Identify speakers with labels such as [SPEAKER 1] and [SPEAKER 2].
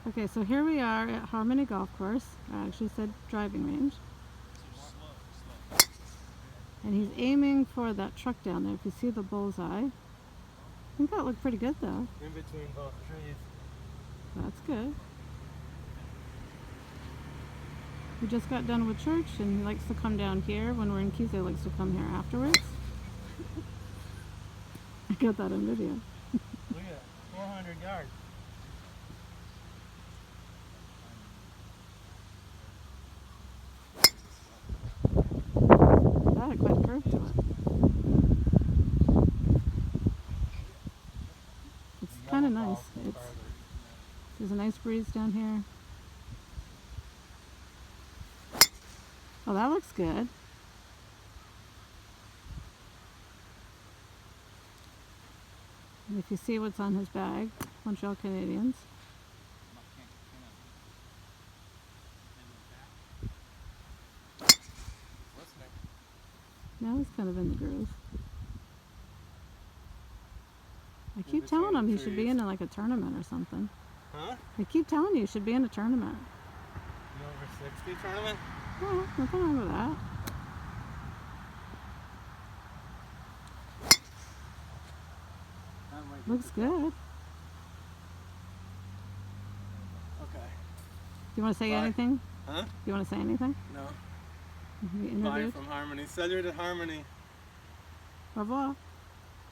[SPEAKER 1] Okay, so here we are at Harmony Golf Course. I actually said driving range. And he's aiming for that truck down there. If you see the bullseye. I think that looked pretty good though.
[SPEAKER 2] In between both trees.
[SPEAKER 1] That's good. We just got done with church and he likes to come down here. When we're in Keeseville, he likes to come here afterwards. I got that on video.
[SPEAKER 2] Look at that, 400 yards.
[SPEAKER 1] That had quite a curve to it. It's kind of nice. There's a nice breeze down here. Oh, that looks good. And if you see what's on his bag, Montreal Canadiens. Now he's kind of in the groove. I keep telling him he should be in like a tournament or something.
[SPEAKER 2] Huh?
[SPEAKER 1] I keep telling you he should be in a tournament.
[SPEAKER 2] An over 60 tournament?
[SPEAKER 1] Well, nothing wrong with that. Looks good.
[SPEAKER 2] Okay.
[SPEAKER 1] Do you want to say anything?
[SPEAKER 2] Huh?
[SPEAKER 1] Do you want to say anything?
[SPEAKER 2] No.
[SPEAKER 1] You
[SPEAKER 2] Bye
[SPEAKER 1] interviewed?
[SPEAKER 2] from Harmony. Salut to Harmony.
[SPEAKER 1] Au revoir.